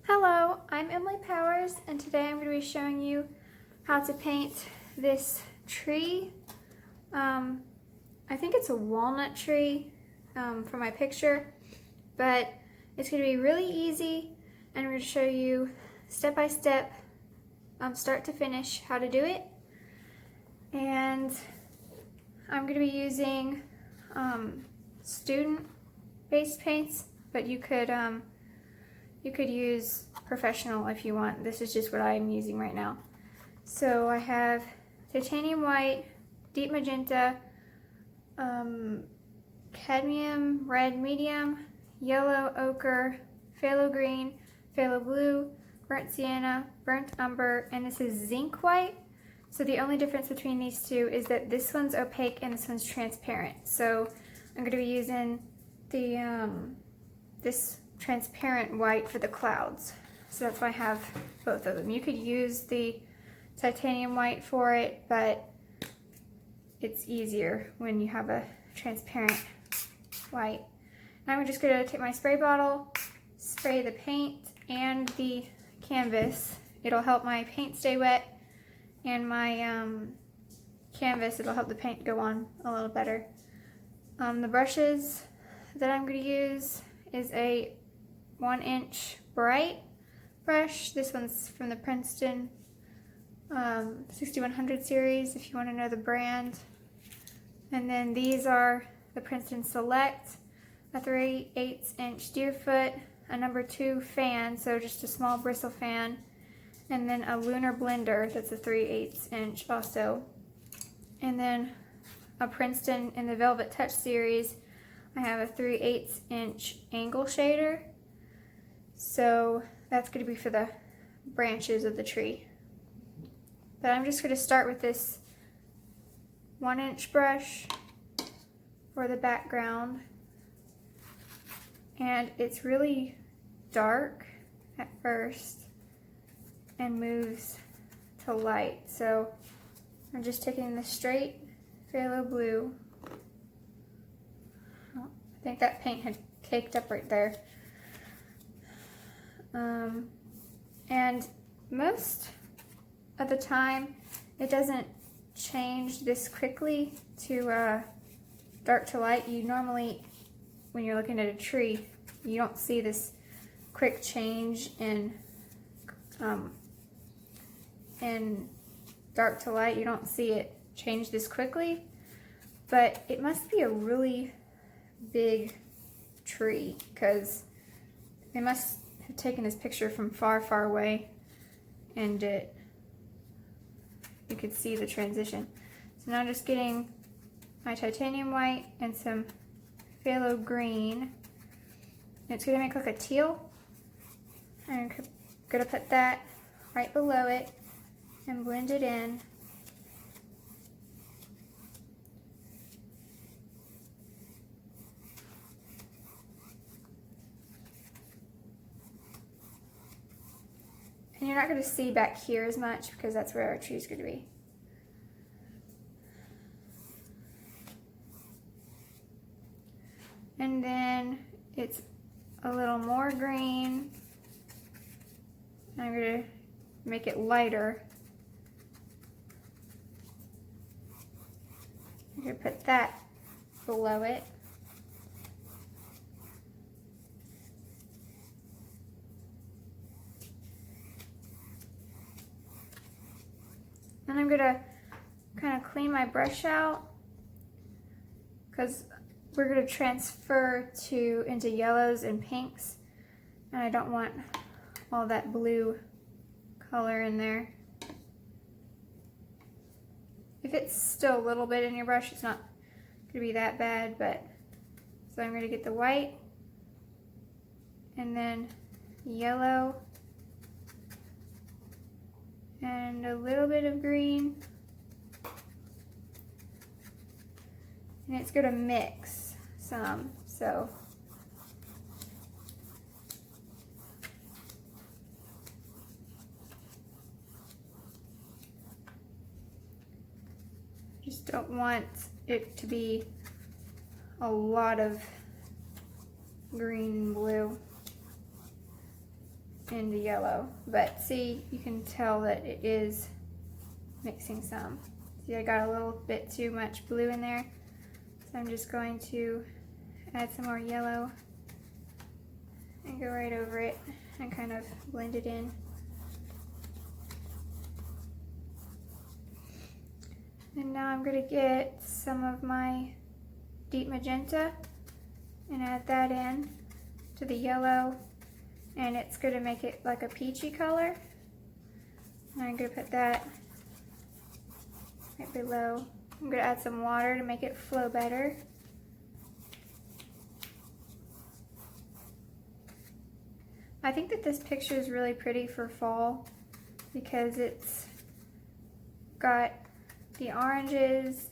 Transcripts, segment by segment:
Hello, I'm Emily Powers, and today I'm going to be showing you how to paint this tree. I think it's a walnut tree from my picture, but it's going to be really easy, and I'm going to show you step by step, start to finish, how to do it. And I'm going to be using student-based paints, but you could use professional if you want. This is just what I'm using right now. So I have titanium white, deep magenta, cadmium red medium, yellow ochre, phthalo green, phthalo blue, burnt sienna, burnt umber, and this is zinc white. So the only difference between these two is that this one's opaque and this one's transparent. So I'm going to be using the this transparent white for the clouds. So that's why I have both of them. You could use the titanium white for it, but it's easier when you have a transparent white. Now I'm just going to take my spray bottle, spray the paint and the canvas. It'll help my paint stay wet, and my canvas, it'll help the paint go on a little better. The brushes that I'm going to use is a 1-inch bright brush. This one's from the Princeton 6100 series, if you want to know the brand. And then these are the Princeton Select, a 3/8" Deerfoot, a number 2 fan, so just a small bristle fan, and then a Lunar Blender, that's a 3/8" also. And then a Princeton in the Velvet Touch series, I have a 3/8" angle shader. So that's going to be for the branches of the tree. But I'm just going to start with this 1-inch brush for the background. And it's really dark at first and moves to light. So I'm just taking the straight Phthalo Blue. Oh, I think that paint had caked up right there. And most of the time it doesn't change this quickly to dark to light. You normally, when you're looking at a tree, you don't see this quick change in dark to light. You don't see it change this quickly, but it must be a really big tree because they must have taken this picture from far, far away, and you could see the transition. So now I'm just getting my titanium white and some phthalo green. And it's going to make like a teal. I'm going to put that right below it and blend it in. And you're not going to see back here as much because that's where our tree is going to be. And then it's a little more green. I'm going to make it lighter. I'm going to put that below it. And I'm going to kind of clean my brush out because we're going to transfer into yellows and pinks, and I don't want all that blue color in there. If it's still a little bit in your brush, it's not going to be that bad, but so I'm going to get the white and then yellow and a little bit of green, and it's going to mix some, so just don't want it to be a lot of green and blue into yellow, but see, you can tell that it is mixing some. See, I got a little bit too much blue in there, so I'm just going to add some more yellow and go right over it and kind of blend it in. And now I'm going to get some of my deep magenta and add that in to the yellow, and it's going to make it like a peachy color. And I'm going to put that right below. I'm going to add some water to make it flow better. I think that this picture is really pretty for fall because it's got the oranges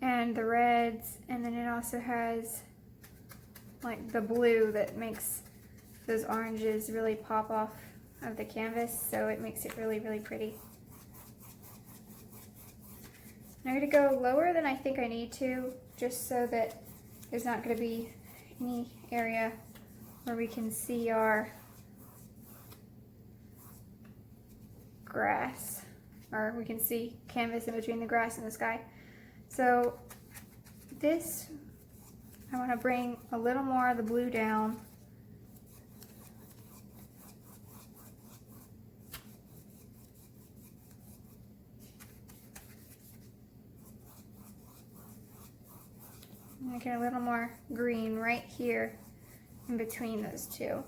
and the reds, and then it also has like the blue that makes those oranges really pop off of the canvas, so it makes it really, really pretty. I'm going to go lower than I think I need to, just so that there's not going to be any area where we can see our grass, or we can see canvas in between the grass and the sky. So this, I want to bring a little more of the blue down. And I get a little more green right here in between those two.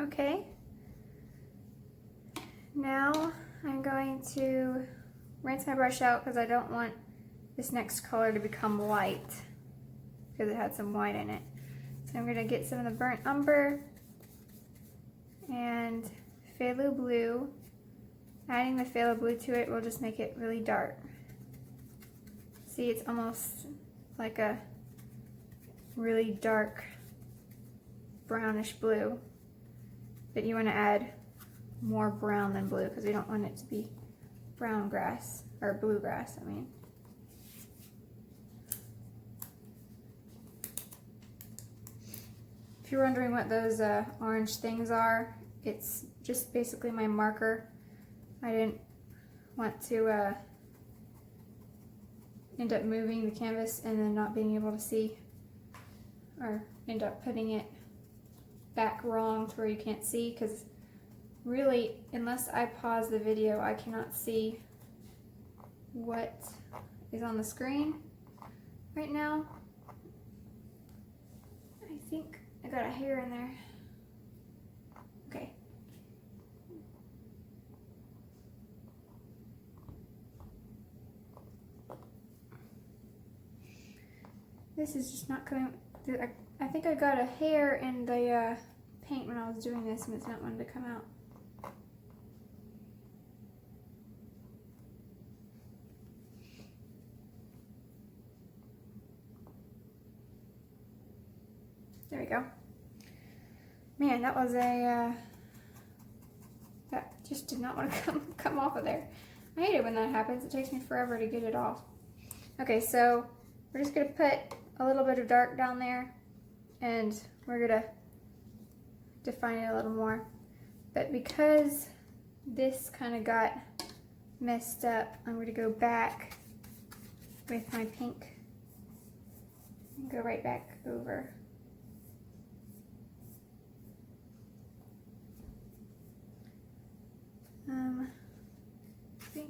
Okay, now I'm going to rinse my brush out because I don't want this next color to become white because it had some white in it. So I'm going to get some of the burnt umber and phthalo blue. Adding the phthalo blue to it will just make it really dark. See, it's almost like a really dark brownish blue. But you want to add more brown than blue because we don't want it to be brown grass, or blue grass, I mean. If you're wondering what those orange things are, it's just basically my marker. I didn't want to end up moving the canvas and then not being able to see, or end up putting it back wrong to where you can't see, because really, unless I pause the video, I cannot see what is on the screen right now. I think I got a hair in there. Okay. This is just not coming. I think I got a hair in the paint when I was doing this, and it's not wanting to come out. There we go. Man, that was a, that just did not want to come off of there. I hate it when that happens. It takes me forever to get it off. Okay, so we're just going to put a little bit of dark down there, and we're going to define it a little more. But because this kind of got messed up, I'm going to go back with my pink and go right back over. See?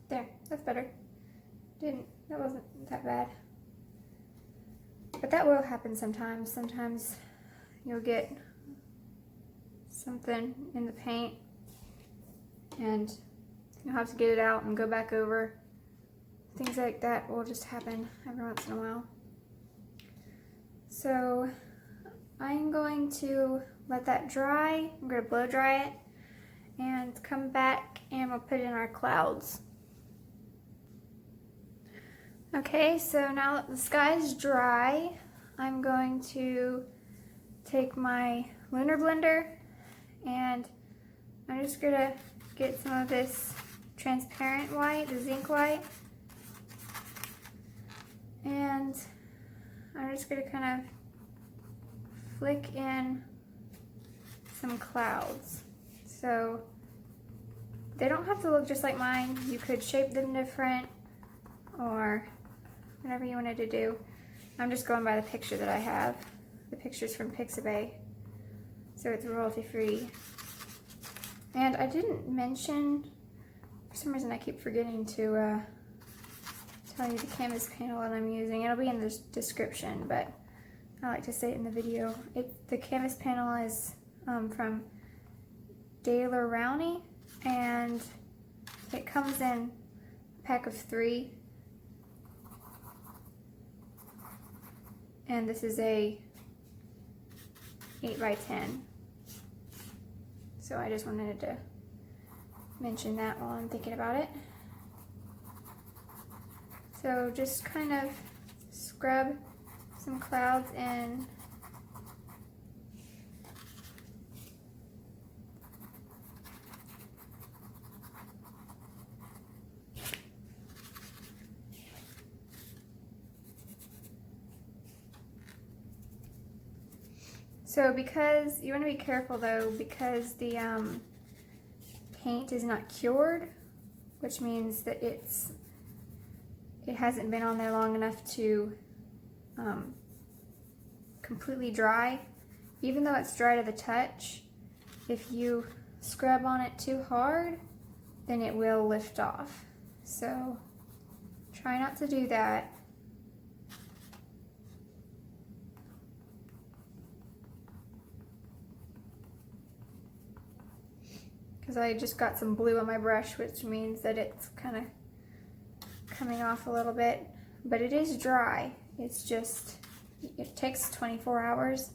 There, that's better. That wasn't that bad. But that will happen sometimes. Sometimes you'll get something in the paint and you'll have to get it out and go back over. Things like that will just happen every once in a while. So I'm going going to let that dry. I'm going to blow dry it and come back and we'll put in our clouds. Okay, so now that the sky's dry, I'm going to take my Lunar Blender and I'm just going to get some of this transparent white, the zinc white, and I'm just going to kind of flick in some clouds. So they don't have to look just like mine. You could shape them different or whatever you wanted to do. I'm just going by the picture that I have. The picture's from Pixabay, so it's royalty free. And I didn't mention, for some reason I keep forgetting to tell you the canvas panel that I'm using. It'll be in the description, but I like to say it in the video. The canvas panel is from ROWNEY, and it comes in a pack of 3. And this is a 8x10. So I just wanted to mention that while I'm thinking about it. So just kind of scrub some clouds in. So because, you want to be careful though, because the paint is not cured, which means that it hasn't been on there long enough to completely dry. Even though it's dry to the touch, if you scrub on it too hard, then it will lift off. So try not to do that. Because I just got some blue on my brush, which means that it's kind of coming off a little bit, but it is dry. It's just, it takes 24 hours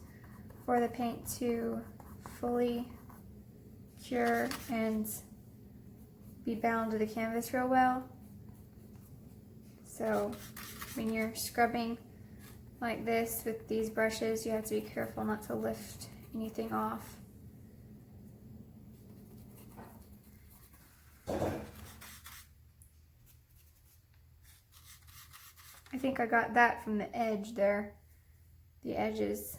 for the paint to fully cure and be bound to the canvas real well. So when you're scrubbing like this with these brushes, you have to be careful not to lift anything off. I think I got that from the edge there. The edges,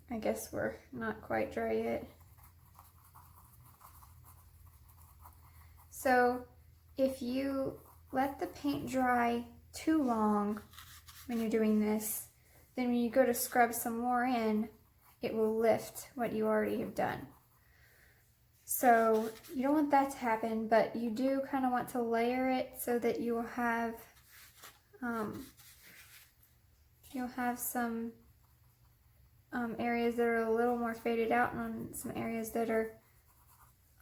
I guess, were not quite dry yet. So if you let the paint dry too long when you're doing this, then when you go to scrub some more in, it will lift what you already have done. So you don't want that to happen, but you do kind of want to layer it so that you will have some areas that are a little more faded out and some areas that are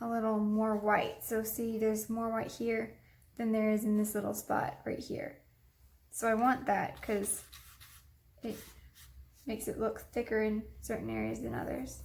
a little more white. So see, there's more white here than there is in this little spot right here. So I want that because it makes it look thicker in certain areas than others.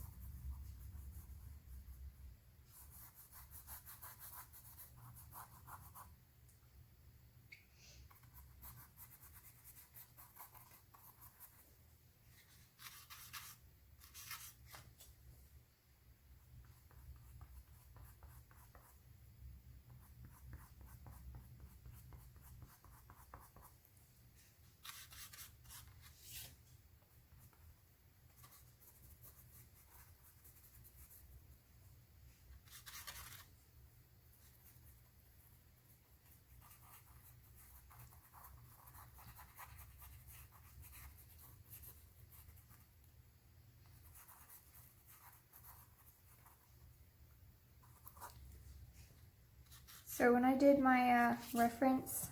So when I did my reference,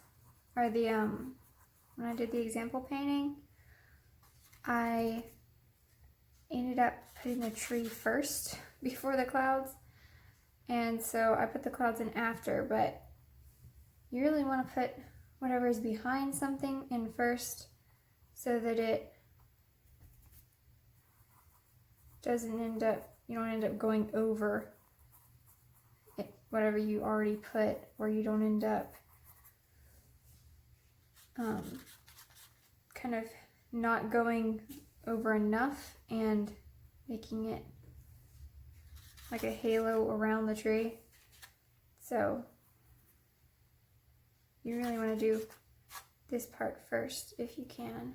or the when I did the example painting, I ended up putting the tree first before the clouds, and so I put the clouds in after, but you really want to put whatever is behind something in first so that it doesn't end up, you don't end up going over it, whatever you already put, or you don't end up kind of not going over enough and making it like a halo around the tree. So you really want to do this part first if you can.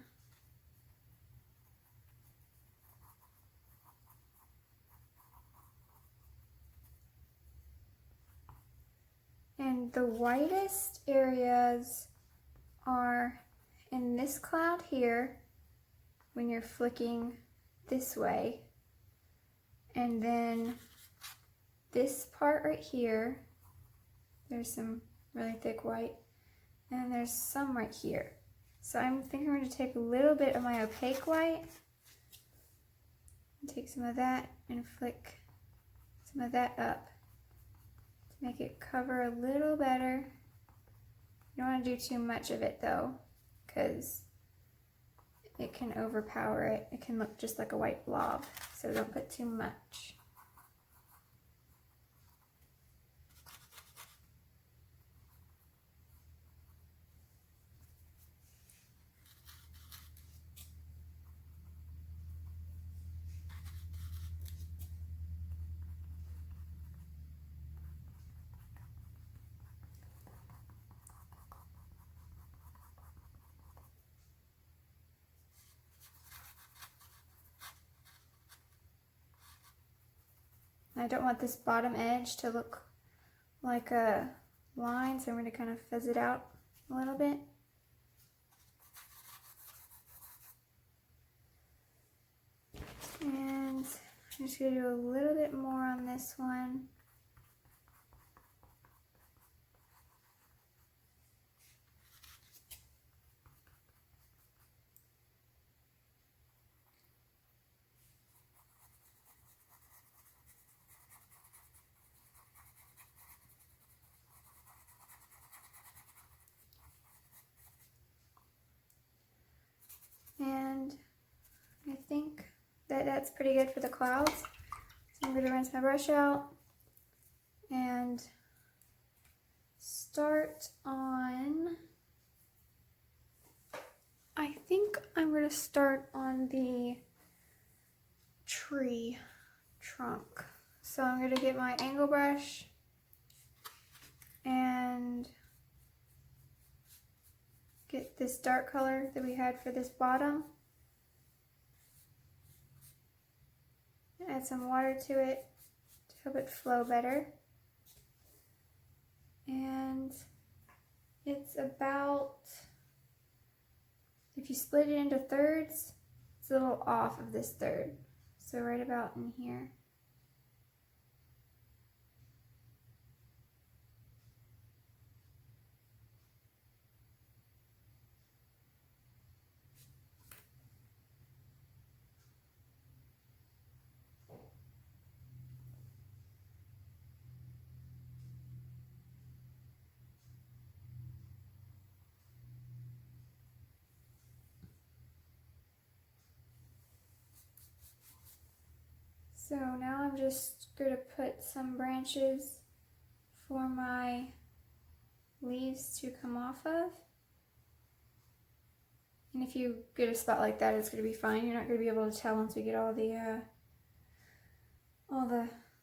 And the whitest areas are in this cloud here when you're flicking this way, and then this part right here, there's some really thick white, and there's some right here. So I'm thinking I'm going to take a little bit of my opaque white, and take some of that and flick some of that up to make it cover a little better. You don't want to do too much of it though, because it can overpower it. It can look just like a white blob, so don't put too much. I don't want this bottom edge to look like a line, so I'm going to kind of fuzz it out a little bit. And I'm just going to do a little bit more on this one. And I think that that's pretty good for the clouds. So I'm going to rinse my brush out and start on, I think I'm going to start on the tree trunk. So I'm going to get my angle brush and get this dark color that we had for this bottom. Add some water to it to help it flow better. And it's about, if you split it into thirds, it's a little off of this third. So right about in here. So now I'm just going to put some branches for my leaves to come off of. And if you get a spot like that, it's going to be fine. You're not going to be able to tell once we get all the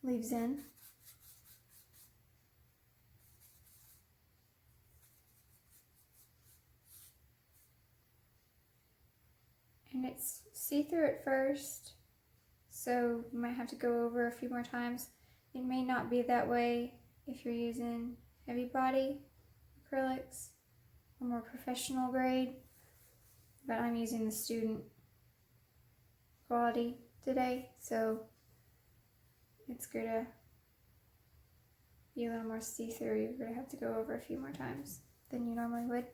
leaves in. And it's see-through at first, so you might have to go over a few more times. It may not be that way if you're using heavy body acrylics or more professional grade, but I'm using the student quality today, so it's going to be a little more see-through. You're going to have to go over a few more times than you normally would.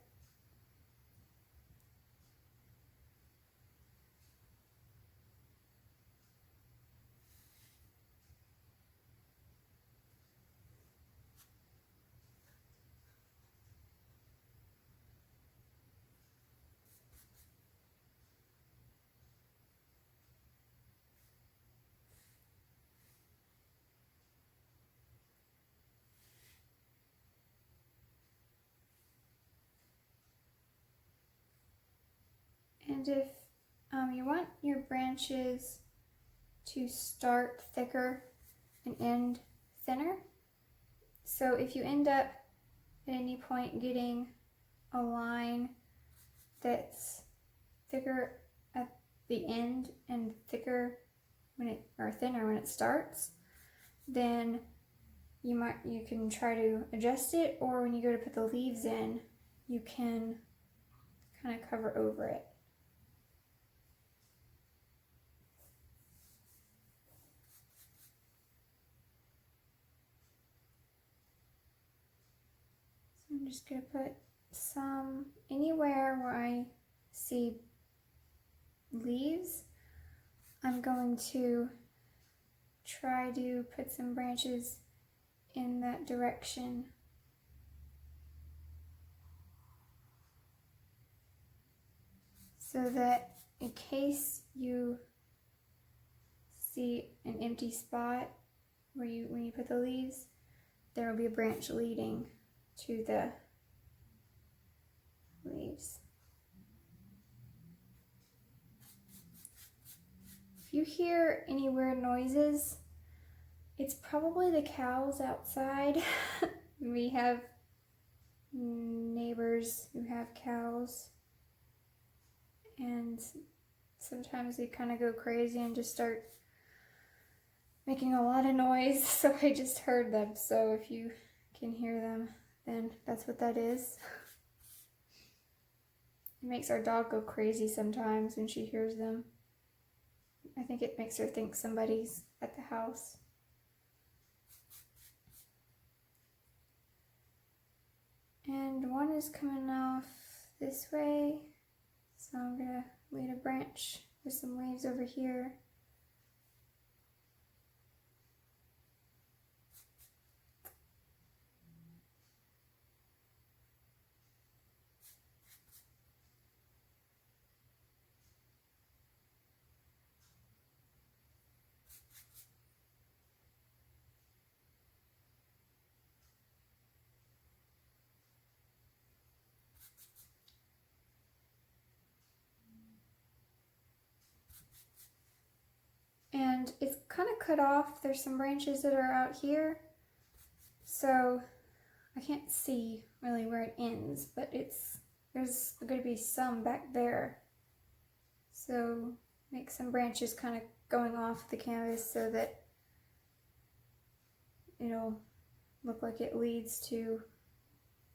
And if you want your branches to start thicker and end thinner, so if you end up at any point getting a line that's thicker at the end and thicker when it, or thinner when it starts, then you can try to adjust it, or when you go to put the leaves in, you can kind of cover over it. So I'm just going to put some anywhere where I see leaves. I'm going to try to put some branches in that direction. So that in case you see an empty spot where when you put the leaves, there will be a branch leading to the leaves. If you hear any weird noises, it's probably the cows outside. We have neighbors who have cows, and sometimes they kind of go crazy and just start making a lot of noise. So I just heard them. So if you can hear them, then that's what that is. It makes our dog go crazy sometimes when she hears them. I think it makes her think somebody's at the house. And one is coming off this way, so I'm gonna lead a branch with some leaves over here. And it's kind of cut off. There's some branches that are out here, so I can't see really where it ends, but there's going to be some back there. So make some branches kind of going off the canvas so that it'll look like it leads to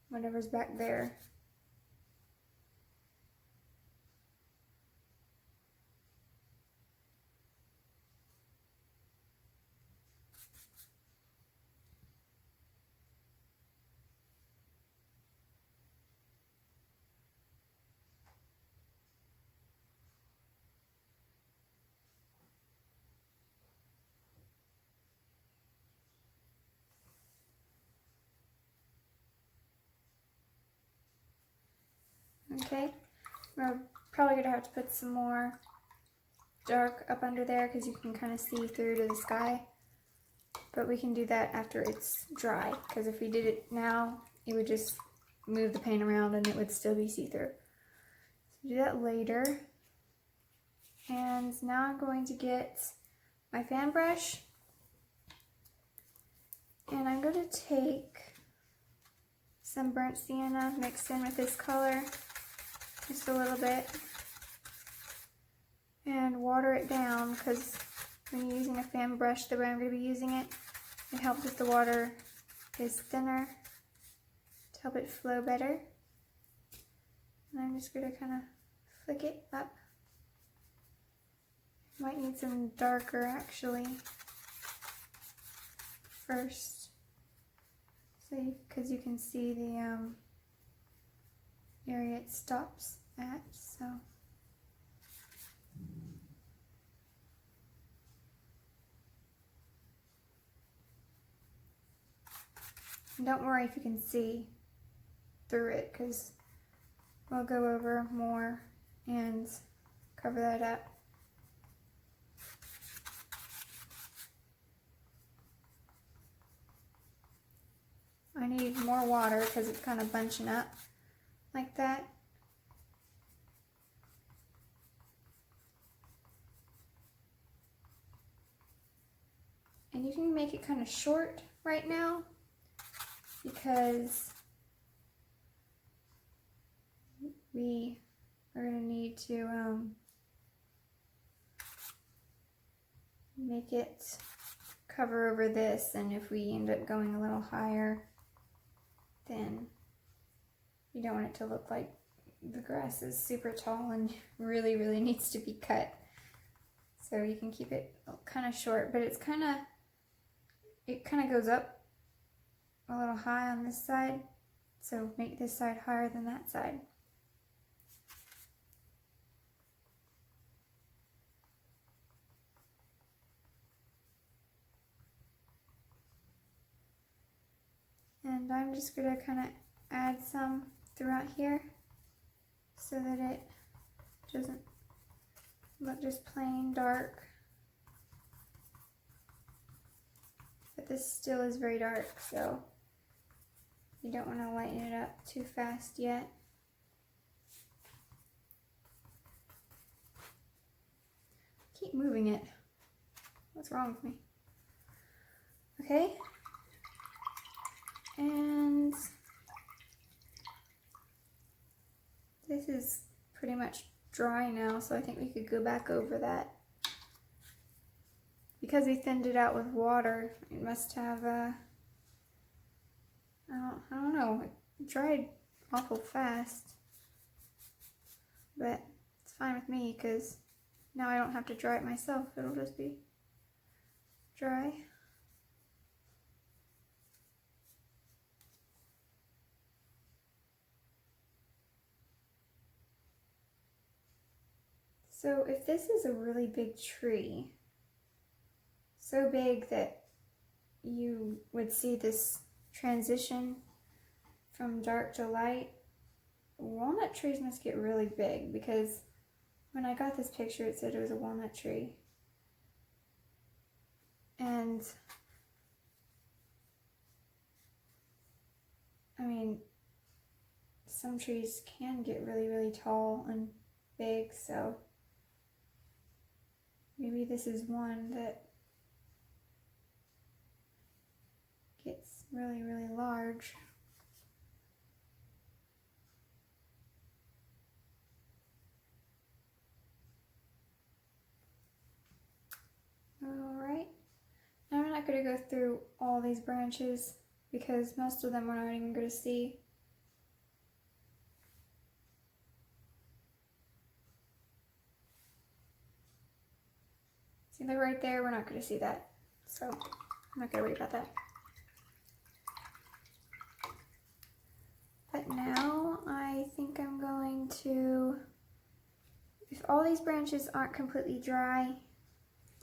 whatever's back there. Okay, we're probably going to have to put some more dark up under there because you can kind of see through to the sky. But we can do that after it's dry, because if we did it now, it would just move the paint around and it would still be see-through. So do that later. And now I'm going to get my fan brush, and I'm going to take some burnt sienna mixed in with this color, just a little bit, and water it down, because when you're using a fan brush the way I'm going to be using it, it helps if the water is thinner to help it flow better. And I'm just going to kind of flick it up. Might need some darker actually first, so because you can see the area it stops at. So and don't worry if you can see through it, because we'll go over more and cover that up. I need more water because it's kind of bunching up like that. And you can make it kind of short right now because we are going to need to make it cover over this, and if we end up going a little higher, then you don't want it to look like the grass is super tall and really needs to be cut. So you can keep it kind of short, but it kind of goes up a little high on this side, so make this side higher than that side. And I'm just going to kind of add some throughout here so that it doesn't look just plain dark. But this still is very dark, so you don't want to lighten it up too fast yet. Keep moving it. What's wrong with me? Okay. And this is pretty much dry now, so I think we could go back over that. Because we thinned it out with water, it must have I don't know, it dried awful fast. But it's fine with me because now I don't have to dry it myself, it'll just be dry. So if this is a really big tree, so big that you would see this transition from dark to light, walnut trees must get really big, because when I got this picture it said it was a walnut tree. And I mean, some trees can get really tall and big, so maybe this is one that gets really large. Alright, now I'm not going to go through all these branches because most of them we're not even going to see. See, they're right there, we're not going to see that, so I'm not going to worry about that. But now I think I'm going to, if all these branches aren't completely dry,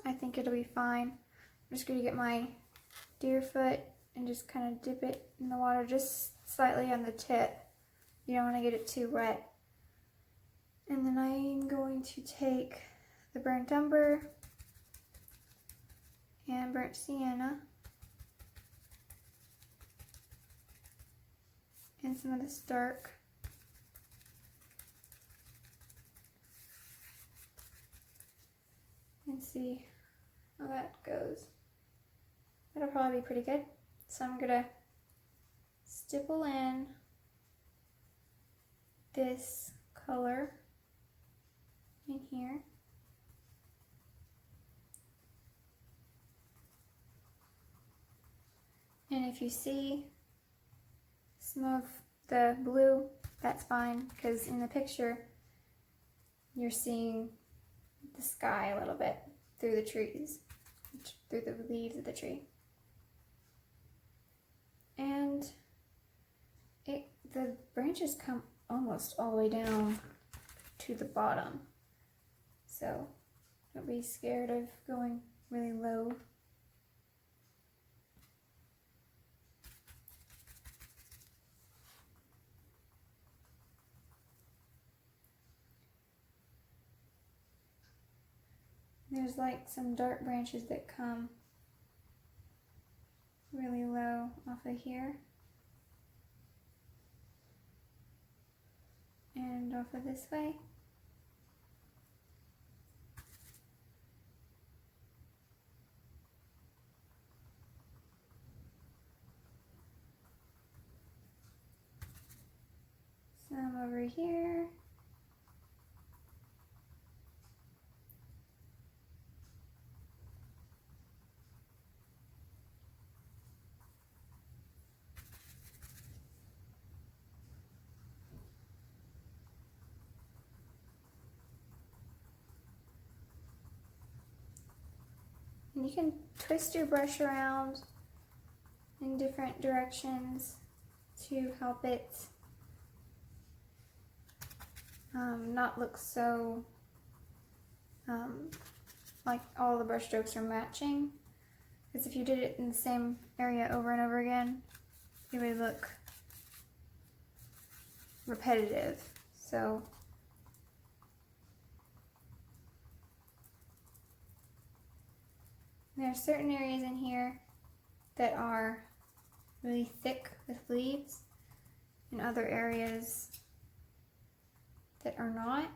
I think it'll be fine. I'm just going to get my Deerfoot and just kind of dip it in the water just slightly on the tip. You don't want to get it too wet. And then I'm going to take the burnt umber and burnt sienna and some of this dark and see how that goes. That'll probably be pretty good. So I'm gonna stipple in this color in here. And if you see some of the blue, that's fine, because in the picture you're seeing the sky a little bit through the trees, through the leaves of the tree. And the branches come almost all the way down to the bottom, so don't be scared of going really low. There's like some dark branches that come really low off of here and off of this way. Some over here. And you can twist your brush around in different directions to help it not look so like all the brush strokes are matching. Because if you did it in the same area over and over again, it would look repetitive. So there are certain areas in here that are really thick with leaves, and other areas that are not.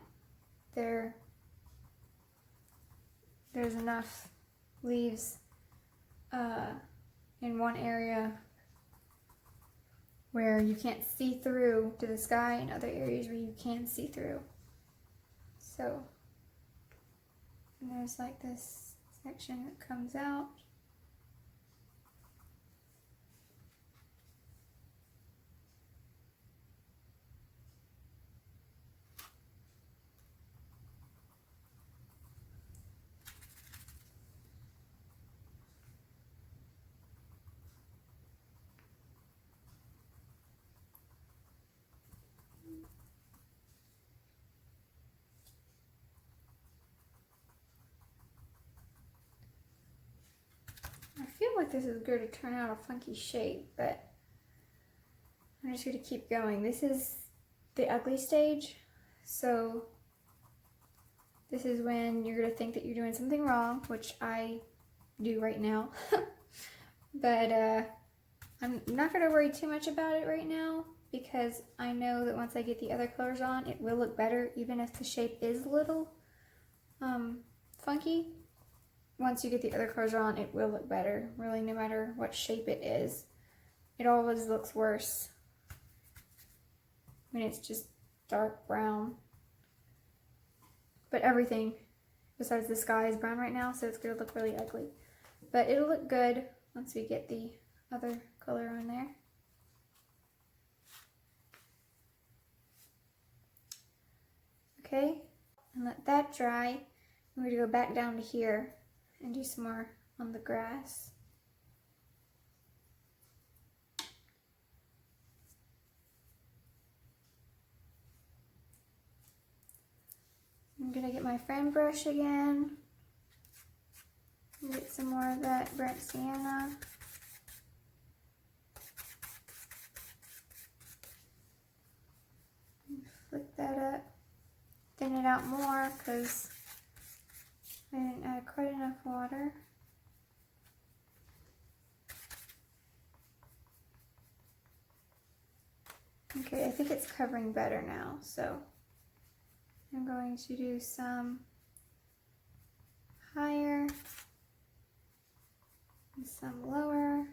There's enough leaves in one area where you can't see through to the sky, and other areas where you can see through. So, and there's like this section that comes out. I feel like this is going to turn out a funky shape, but I'm just going to keep going. This is the ugly stage, so this is when you're going to think that you're doing something wrong, which I do right now. But I'm not going to worry too much about it right now, because I know that once I get the other colors on, it will look better, even if the shape is a little funky. Once you get the other colors on, it will look better, really, no matter what shape it is. It always looks worse when it's just dark brown. But everything besides the sky is brown right now, so it's going to look really ugly. But it'll look good once we get the other color on there. Okay, and let that dry. I'm going to go back down to here and do some more on the grass. I'm gonna get my friend brush again. Get some more of that burnt sienna. Flick that up. Thin it out more because I didn't add quite enough water. Okay, I think it's covering better now, so I'm going to do some higher and some lower.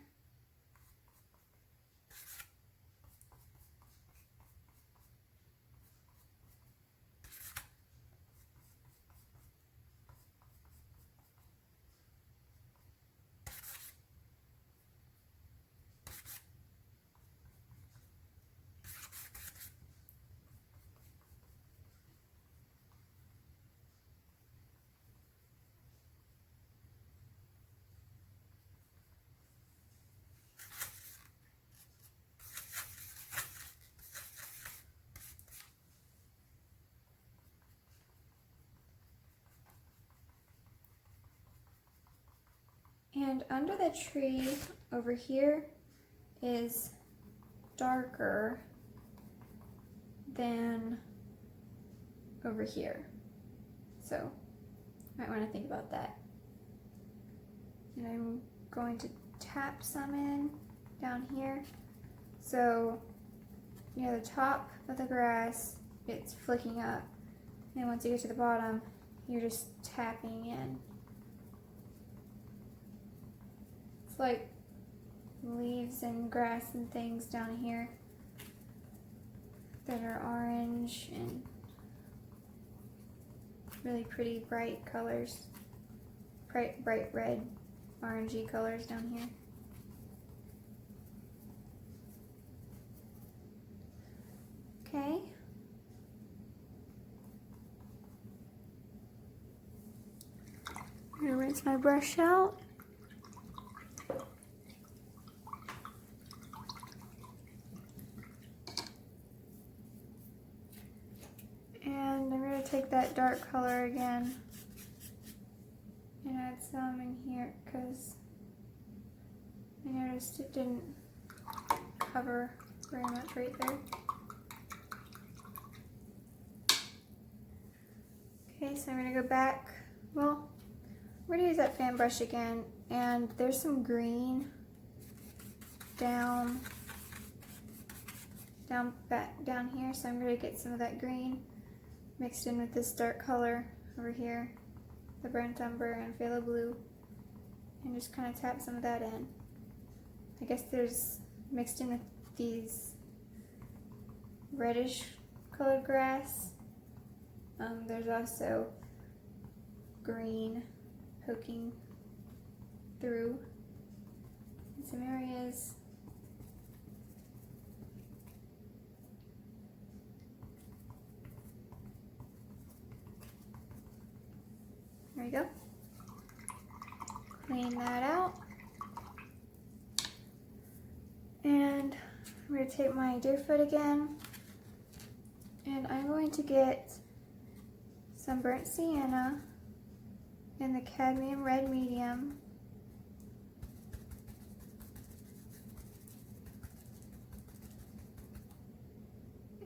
And under the tree over here is darker than over here. So you might want to think about that. And I'm going to tap some in down here. So near the top of the grass, it's flicking up. And once you get to the bottom, you're just tapping in. Like leaves and grass and things down here. that are orange and really pretty bright colors, bright red, orangey colors down here. Okay. I'm gonna rinse my brush out. And I'm going to take that dark color again and add some in here because I noticed it didn't cover very much right there. Okay, so I'm going to go back. Well, I'm going to use that fan brush again, and there's some green down here, so I'm going to get some of that green mixed in with this dark color over here, the burnt umber and phthalo blue, and just kind of tap some of that in. I guess there's mixed in with these reddish colored grass. There's also green poking through in some areas. There we go. Clean that out. And I'm going to take my Deerfoot again, and I'm going to get some burnt sienna in the Cadmium Red Medium.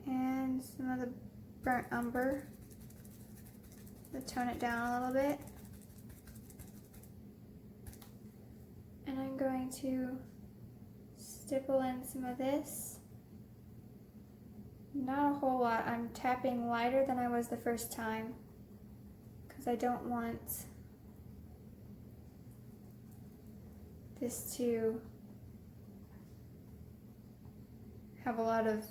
And some of the burnt umber to tone it down a little bit. And I'm going to stipple in some of this. Not a whole lot. I'm tapping lighter than I was the first time because I don't want this to have a lot of,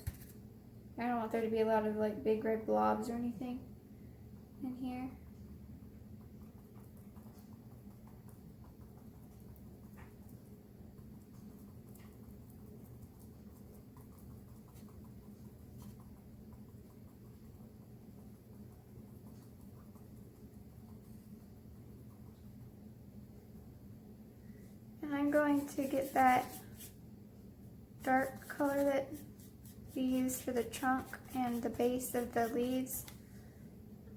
I don't want there to be a lot of like big red blobs or anything in here. And I'm going to get that dark color that we used for the trunk and the base of the leaves.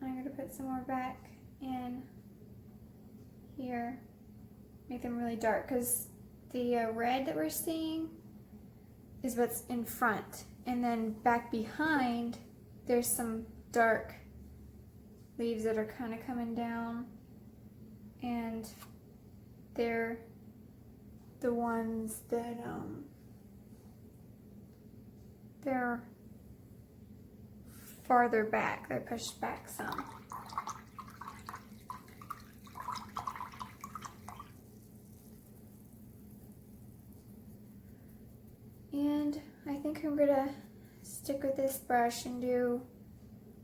I'm going to put some more back in here, make them really dark, because the red that we're seeing is what's in front, and then back behind there's some dark leaves that are kind of coming down, and they're the ones that they're farther back, they're pushed back some. And I think I'm gonna stick with this brush and do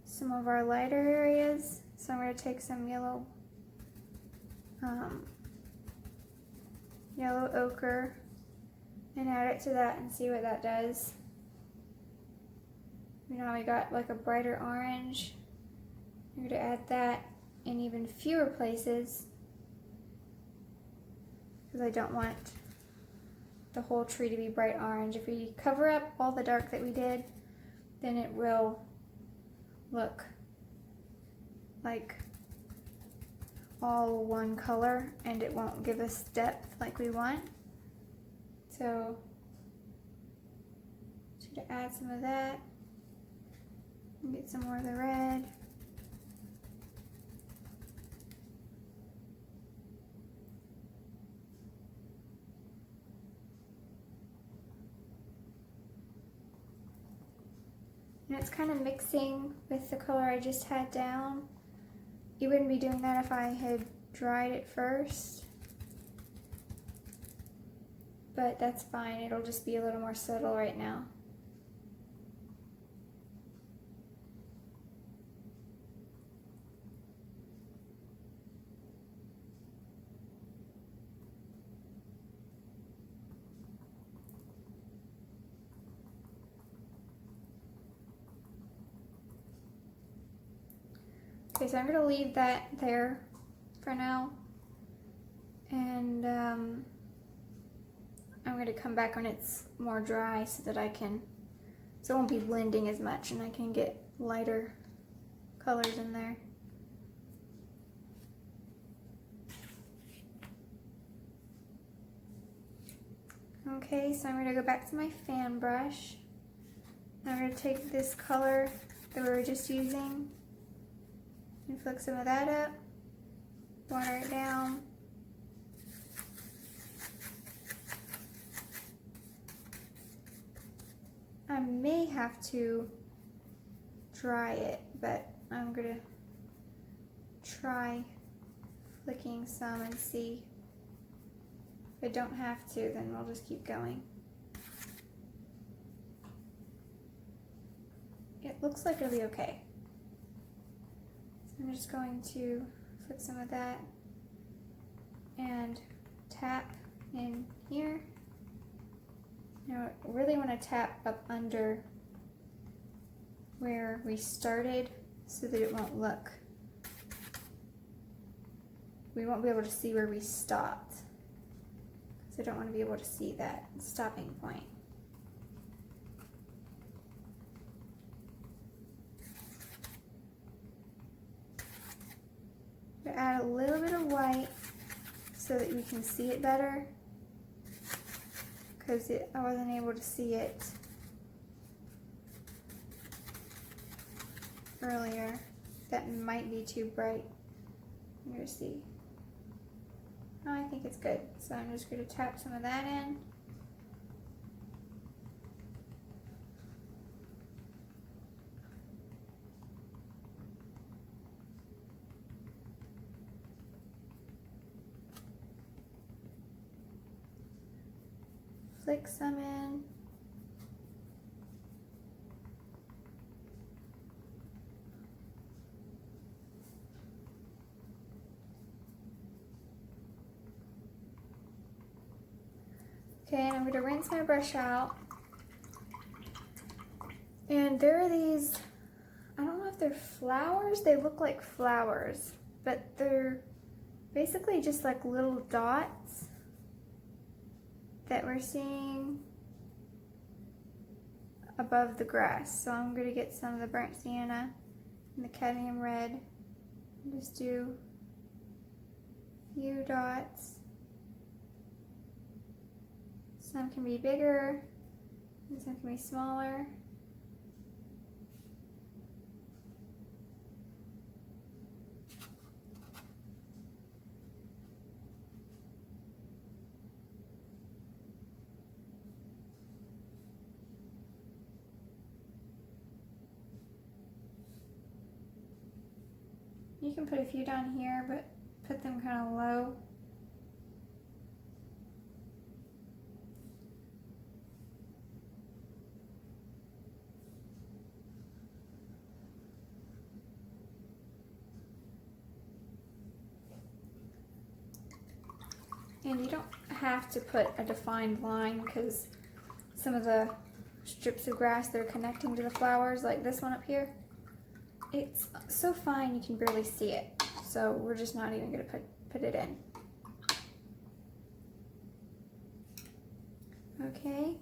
some of our lighter areas. So I'm gonna take some yellow ochre and add it to that and see what that does. You know, we got like a brighter orange. I'm going to add that in even fewer places because I don't want the whole tree to be bright orange. If we cover up all the dark that we did, then it will look like all one color and it won't give us depth like we want. So to add some of that and get some more of the red. And it's kind of mixing with the color I just had down. You wouldn't be doing that if I had dried it first, but that's fine. It'll just be a little more subtle right now. Okay, so I'm going to leave that there for now. And I'm going to come back when it's more dry so that so it won't be blending as much and I can get lighter colors in there. Okay, so I'm going to go back to my fan brush. I'm going to take this color that we were just using and flick some of that up, water it down. I may have to dry it, but I'm going to try flicking some and see. If I don't have to, then we'll just keep going. It looks like it'll be okay. So I'm just going to flick some of that and tap in here. Now I really want to tap up under where we started so that it won't look. We won't be able to see where we stopped. So I don't want to be able to see that stopping point. Add a little bit of white so that you can see it better, because I wasn't able to see it earlier. That might be too bright. I'm going to see. Oh, I think it's good. So I'm just going to tap some of that in. Flick some in. Okay, and I'm going to rinse my brush out. And there are these, I don't know if they're flowers, they look like flowers, but they're basically just like little dots that we're seeing above the grass. So I'm going to get some of the burnt sienna and the cadmium red and just do a few dots. Some can be bigger and some can be smaller. You can put a few down here, but put them kind of low. And you don't have to put a defined line, because some of the strips of grass that are connecting to the flowers, like this one up here, it's so fine you can barely see it. So we're just not even going to put it in. Okay.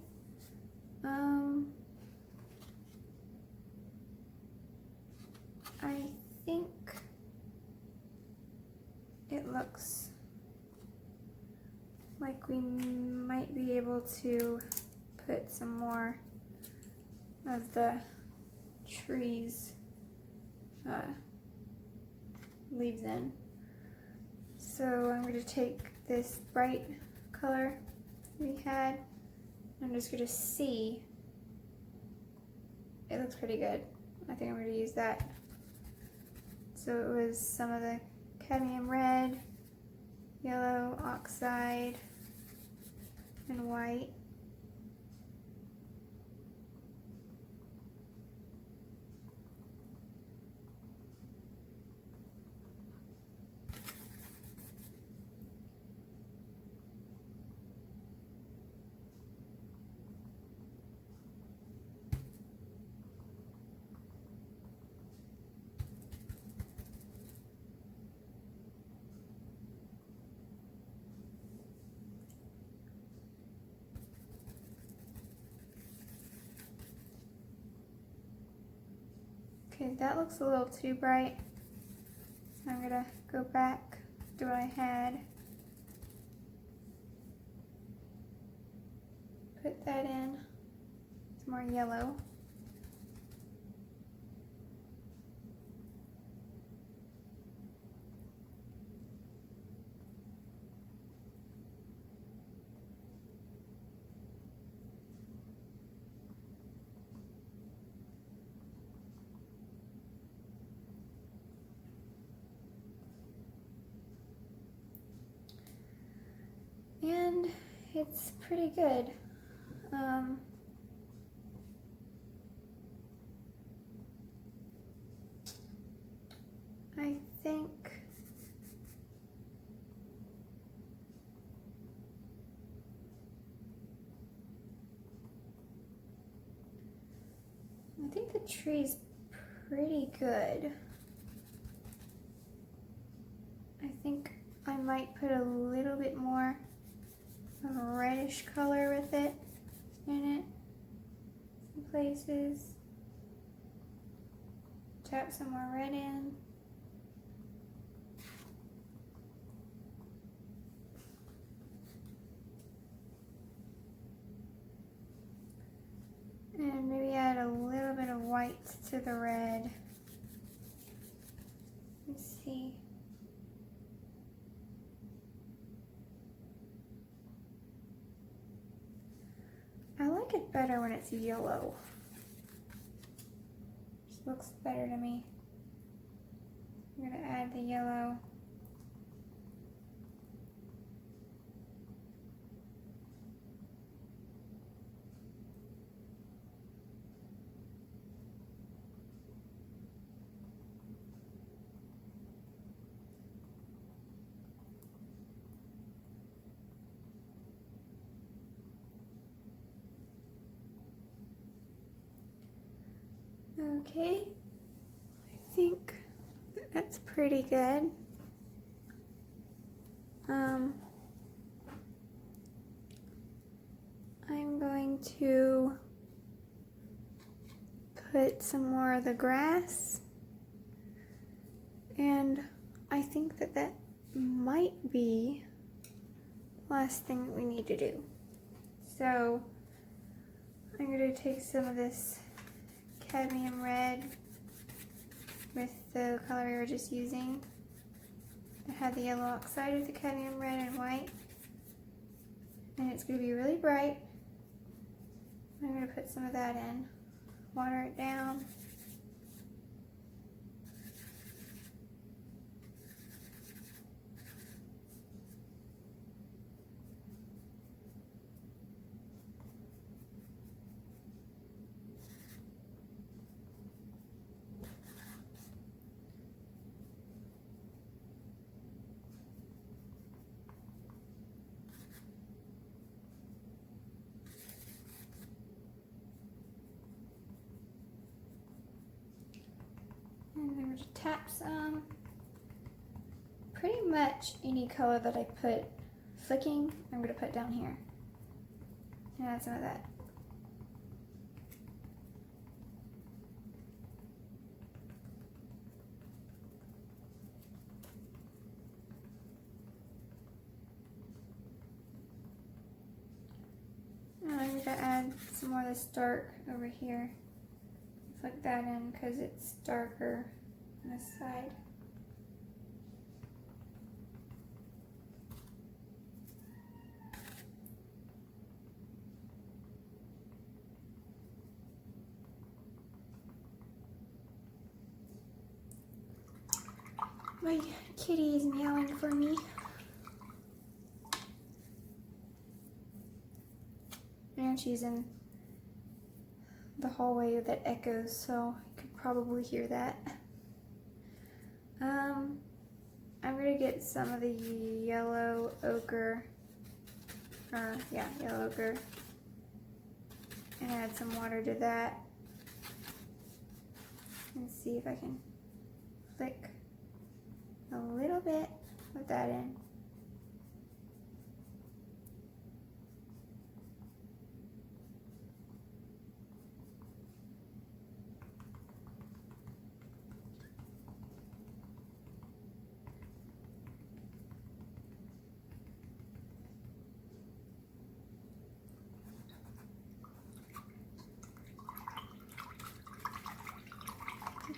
I think it looks like we might be able to put some more of the trees leaves in. So I'm going to take this bright color we had. I'm just going to see. It looks pretty good. I think I'm going to use that. So it was some of the cadmium red, yellow, oxide, and white. Okay, that looks a little too bright. So I'm gonna go back to what I had. Put that in. Some more yellow. And it's pretty good. I think the tree's pretty good. I think I might put a little bit more of a reddish color with it in it. Some places. Tap some more red in. And maybe add a little bit of white to the red. Let's see. I like it better when it's yellow. Just looks better to me. I'm gonna add the yellow. Okay, I think that's pretty good. I'm going to put some more of the grass, and I think that that might be the last thing that we need to do. So I'm going to take some of this cadmium red with the color we were just using. I had the yellow oxide with the cadmium red and white, and it's going to be really bright. I'm going to put some of that in, water it down. And I'm going to tap some. Pretty much any color that I put flicking, I'm going to put down here. And add some of that. And I'm going to add some more of this dark over here. Flick that in because it's darker on this side. My kitty is meowing for me. And she's in the hallway that echoes, so you could probably hear that. I'm gonna get some of the yellow ochre, yellow ochre, and add some water to that, and see if I can flick a little bit of that in.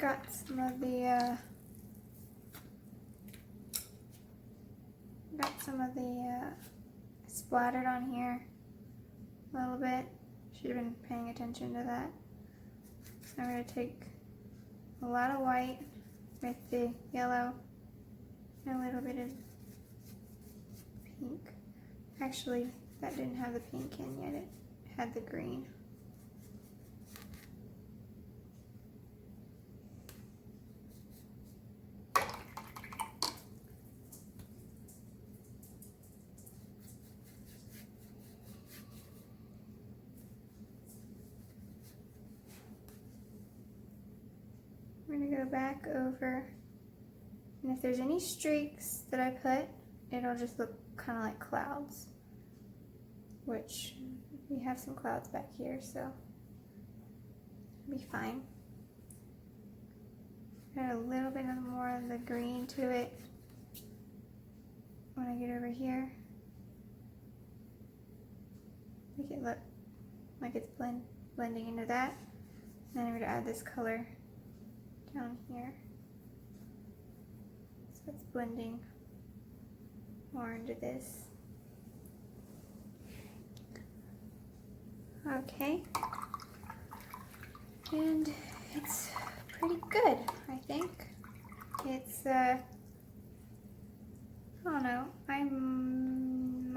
got some of the splattered on here a little bit. Should have been paying attention to that. So I'm going to take a lot of white with the yellow and a little bit of pink. Actually, that didn't have the pink in yet, it had the green. I'm going to go back over, and if there's any streaks that I put, it'll just look kind of like clouds, which we have some clouds back here, so it'll be fine. Add a little bit more of the green to it when I get over here. Make it look like it's blending into that. And then I'm going to add this color down here. So it's blending more into this. Okay. And it's pretty good, I think. It's, I don't know, I'm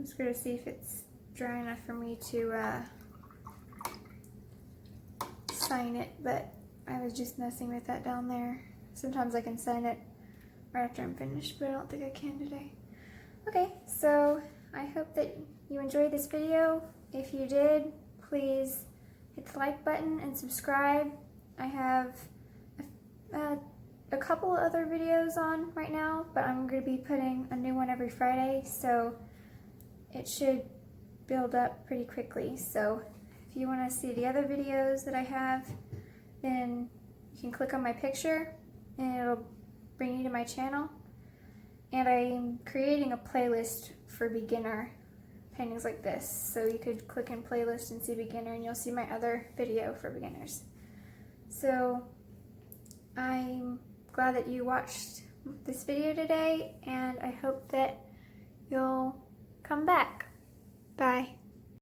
just gonna see if it's dry enough for me to sign it, but I was just messing with that down there. Sometimes I can sign it right after I'm finished, but I don't think I can today. Okay, so I hope that you enjoyed this video. If you did, please hit the like button and subscribe. I have a couple other videos on right now, but I'm going to be putting a new one every Friday, so it should build up pretty quickly. So if you want to see the other videos that I have, then you can click on my picture and it'll bring you to my channel. And I'm creating a playlist for beginner paintings like this, so you could click in playlist and see beginner, and you'll see my other video for beginners. So I'm glad that you watched this video today, and I hope that you'll come back. Bye.